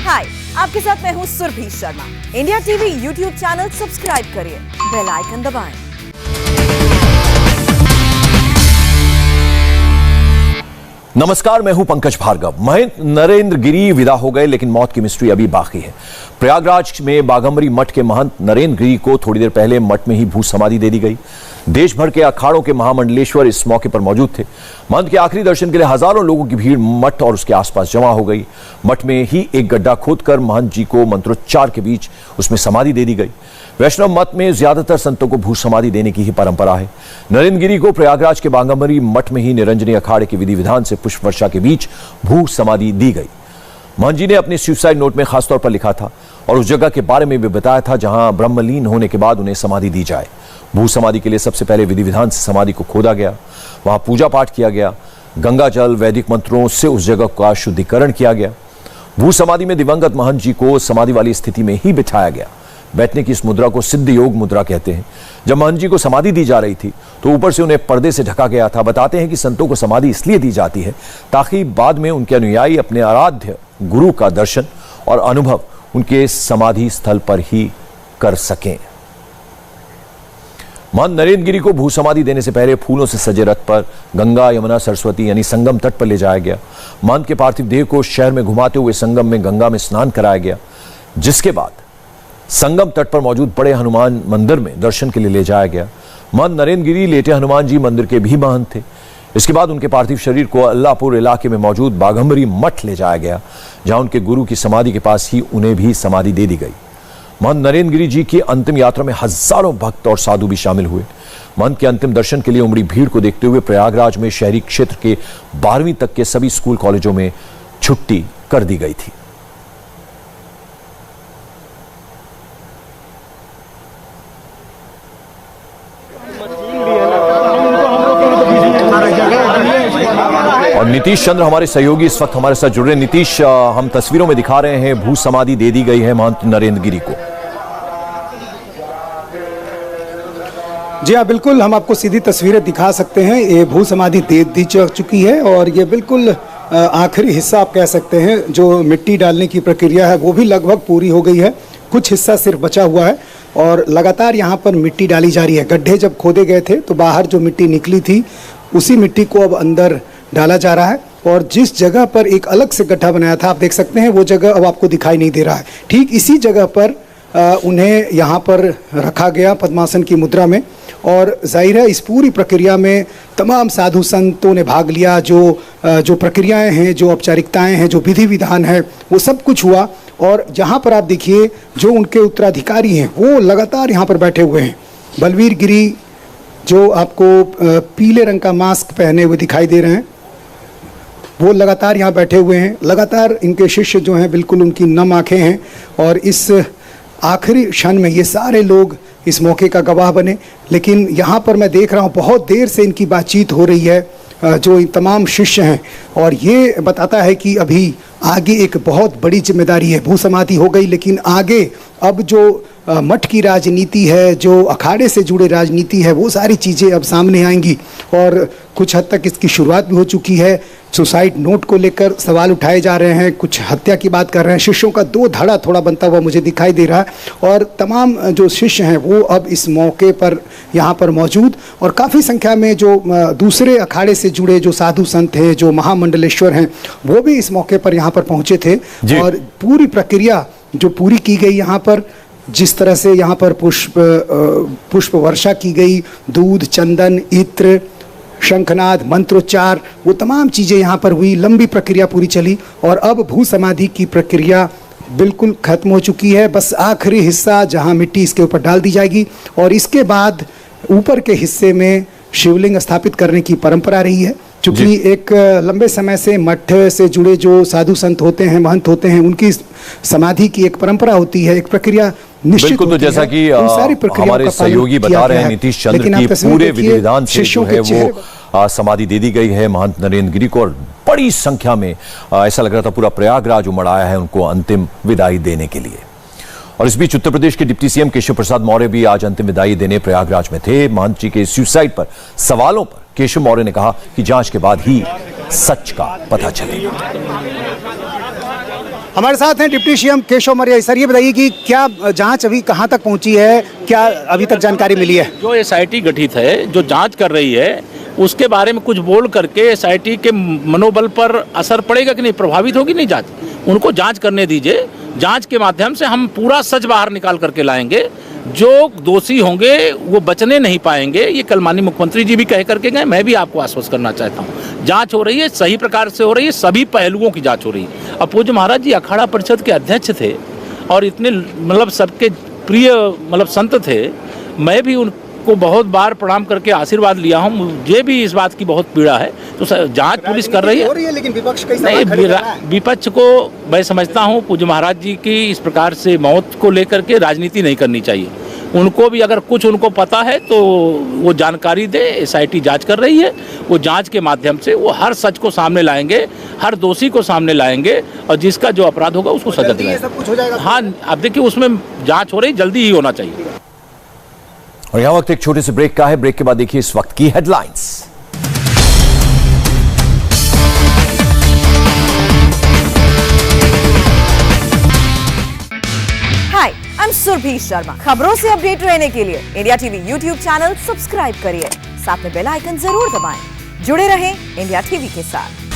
हाय, आपके साथ मैं हूँ Surabhi Sharma. India TV YouTube channel subscribe करिए, बेल आइकन दबाएं। नमस्कार, मैं हूं पंकज भार्गव। महंत नरेंद्र गिरी विदा हो गए, लेकिन मौत की मिस्ट्री अभी बाकी है। प्रयागराज में बाघंबरी मठ के महंत नरेंद्र गिरी को थोड़ी देर पहले मठ में ही भू समाधि दे दी गई। देश भर के अखाड़ों के महामंडलेश्वर इस मौके पर मौजूद थे। महंत के आखिरी दर्शन के लिए हजारों लोगों की भीड़ मठ और उसके आसपास जमा हो गई। मठ में ही एक गड्ढा खोदकर महंत जी को मंत्रोच्चार के बीच उसमें समाधि दे दी गई। वैष्णव मत में ज्यादातर संतों को भू समाधि देने की ही परंपरा है। नरेंद्र गिरी को प्रयागराज के बाघंबरी मठ में ही निरंजनी अखाड़े के विधि विधान से पुष्प वर्षा के बीच भू समाधि दी गई। महंत जी ने अपने सुसाइड नोट में खासतौर पर लिखा था और उस जगह के बारे में भी बताया था जहां ब्रह्मलीन होने के बाद उन्हें समाधि दी जाए। भू समाधि के लिए सबसे पहले विधि विधान से समाधि को खोदा गया, वहां पूजा पाठ किया गया, गंगा जल वैदिक मंत्रों से उस जगह का शुद्धिकरण किया गया। भू समाधि में दिवंगत महंत जी को समाधि वाली स्थिति में ही बिठाया गया। बैठने की इस मुद्रा को सिद्ध योग मुद्रा कहते हैं। जब महंत जी को समाधि दी जा रही थी तो ऊपर से उन्हें पर्दे से ढका गया था। बताते हैं कि संतों को समाधि इसलिए दी जाती है ताकि बाद में उनके अनुयायी अपने आराध्य गुरु का दर्शन और अनुभव उनके समाधि स्थल पर ही कर सकें। महंत नरेंद्र गिरी को भू समाधि देने से पहले फूलों से सजे रथ पर गंगा यमुना सरस्वती यानी संगम तट पर ले जाया गया। महंत के पार्थिव देह को शहर में घुमाते हुए संगम में गंगा में स्नान कराया गया, जिसके बाद संगम तट पर मौजूद बड़े हनुमान मंदिर में दर्शन के लिए ले जाया गया। महंत नरेंद्र गिरी लेटे हनुमान जी मंदिर के भी महंत थे। इसके बाद उनके पार्थिव शरीर को अल्लाहपुर इलाके में मौजूद बाघंबरी मठ ले जाया गया, जहां उनके गुरु की समाधि के पास ही उन्हें भी समाधि दे दी गई। महंत नरेंद्र गिरी जी की अंतिम यात्रा में हजारों भक्त और साधु भी शामिल हुए। महंत के अंतिम दर्शन के लिए उमड़ी भीड़ को देखते हुए प्रयागराज में शहरी क्षेत्र के 12वीं तक के सभी स्कूल कॉलेजों में छुट्टी कर दी गई थी। और नीतीश चंद्र हमारे सहयोगी इस वक्त हमारे साथ जुड़ रहे हैं। नीतीश, हम तस्वीरों में दिखा रहे हैं भू समाधि दे दी गई है महंत नरेंद्र गिरी को। जी हाँ, बिल्कुल हम आपको सीधी तस्वीरें दिखा सकते हैं। ये भू समाधि दे दी चुकी है और ये बिल्कुल आखिरी हिस्सा आप कह सकते हैं। जो मिट्टी डालने की प्रक्रिया है वो भी लगभग पूरी हो गई है, कुछ हिस्सा सिर्फ बचा हुआ है और लगातार यहाँ पर मिट्टी डाली जा रही है। गड्ढे जब खोदे गए थे तो बाहर जो मिट्टी निकली थी उसी मिट्टी को अब अंदर डाला जा रहा है और जिस जगह पर एक अलग से गड्ढा बनाया था, आप देख सकते हैं, वो जगह अब आपको दिखाई नहीं दे रहा है। ठीक इसी जगह पर उन्हें यहाँ पर रखा गया पद्मासन की मुद्रा में और जाहिर है इस पूरी प्रक्रिया में तमाम साधु संतों ने भाग लिया। जो प्रक्रियाएं हैं, जो औपचारिकताएं हैं, जो विधि विधान है, वो सब कुछ हुआ। और जहाँ पर आप देखिए जो उनके उत्तराधिकारी हैं वो लगातार यहाँ पर बैठे हुए हैं। बलवीर गिरी जो आपको पीले रंग का मास्क पहने हुए दिखाई दे रहे हैं, वो लगातार यहाँ बैठे हुए हैं। लगातार इनके शिष्य जो हैं बिल्कुल उनकी नम आंखें हैं और इस आखिरी क्षण में ये सारे लोग इस मौके का गवाह बने। लेकिन यहाँ पर मैं देख रहा हूँ बहुत देर से इनकी बातचीत हो रही है जो तमाम शिष्य हैं और ये बताता है कि अभी आगे एक बहुत बड़ी जिम्मेदारी है। भू समाधि हो गई लेकिन आगे अब जो मठ की राजनीति है, जो अखाड़े से जुड़े राजनीति है, वो सारी चीज़ें अब सामने आएंगी और कुछ हद तक इसकी शुरुआत भी हो चुकी है। सुसाइड नोट को लेकर सवाल उठाए जा रहे हैं, कुछ हत्या की बात कर रहे हैं। शिष्यों का दो धड़ा थोड़ा बनता हुआ मुझे दिखाई दे रहा है और तमाम जो शिष्य हैं वो अब इस मौके पर यहाँ पर मौजूद और काफ़ी संख्या में जो दूसरे अखाड़े से जुड़े जो साधु संत हैं, जो महामंडलेश्वर हैं, वो भी इस मौके पर यहाँ पर पहुँचे थे। और पूरी प्रक्रिया जो पूरी की गई यहाँ पर, जिस तरह से यहाँ पर पुष्प वर्षा की गई, दूध, चंदन, इत्र, शंखनाद, मंत्रोच्चार, वो तमाम चीज़ें यहाँ पर हुई। लंबी प्रक्रिया पूरी चली और अब भू समाधि की प्रक्रिया बिल्कुल ख़त्म हो चुकी है। बस आखिरी हिस्सा जहाँ मिट्टी इसके ऊपर डाल दी जाएगी और इसके बाद ऊपर के हिस्से में शिवलिंग स्थापित करने की परंपरा रही है। चूँकि एक लंबे समय से मठ से जुड़े जो साधु संत होते हैं, महंत होते हैं, उनकी समाधि की एक परंपरा होती है, एक प्रक्रिया निश्चित बिल्कुल। तो जैसा कि हमारे सहयोगी बता रहे हैं नीतीश चंद्र की पूरे विधि विधान से जो है वो समाधि दे दी गई है महंत नरेंद्र गिरी को और बड़ी संख्या में ऐसा लग रहा था पूरा प्रयागराज उमड़ आया है उनको अंतिम विदाई देने के लिए। और इस बीच उत्तर प्रदेश के डिप्टी सीएम केशव प्रसाद मौर्य भी आज अंतिम विदाई देने प्रयागराज में थे। महंत जी के सुसाइड पर सवालों पर केशव मौर्य ने कहा कि जांच के बाद ही सच का पता चलेगा। हमारे साथ हैं deputy CM Keshav Maurya. Sir, ये बताइए कि क्या जांच अभी कहां तक पहुंची है, क्या अभी तक जानकारी मिली है? जो एसआईटी गठित है, जो जांच कर रही है, उसके बारे में कुछ बोल करके एसआईटी के मनोबल पर असर पड़ेगा कि नहीं, प्रभावित होगी नहीं जांच? उनको जांच करने दीजिए। जांच के माध्यम से हम पूरा सच बाहर निकाल करके लाएंगे। जो दोषी होंगे वो बचने नहीं पाएंगे। ये कल माननीय मुख्यमंत्री जी भी कह करके गए, मैं भी आपको आश्वस्त करना चाहता हूँ। जांच हो रही है, सही प्रकार से हो रही है, सभी पहलुओं की जांच हो रही है। अब पूज्य महाराज जी अखाड़ा परिषद के अध्यक्ष थे और इतने मतलब सबके प्रिय मतलब संत थे। मैं भी उनको बहुत बार प्रणाम करके आशीर्वाद लिया हूँ। मुझे भी इस बात की बहुत पीड़ा है। तो जांच पुलिस कर रही है, लेकिन विपक्ष कई नहीं, विपक्ष को मैं समझता हूँ पूज्य महाराज जी की इस प्रकार से मौत को लेकर के राजनीति नहीं करनी चाहिए। उनको भी अगर कुछ उनको पता है तो वो जानकारी दे। एसआईटी जांच कर रही है, वो जांच के माध्यम से वो हर सच को सामने लाएंगे, हर दोषी को सामने लाएंगे और जिसका जो अपराध होगा उसको सजा दिलाएंगे। सब कुछ हो जाएगा। हाँ, अब देखिए उसमें जांच हो रही, जल्दी ही होना चाहिए। और यहाँ वक्त एक छोटे से ब्रेक का है। ब्रेक के बाद देखिए इस वक्त की headlines. Hi, I am Surabhi Sharma. खबरों से अपडेट रहने के लिए India TV YouTube channel subscribe करिए, साथ में बेल आइकन जरूर दबाएं। जुड़े रहें इंडिया टीवी के साथ।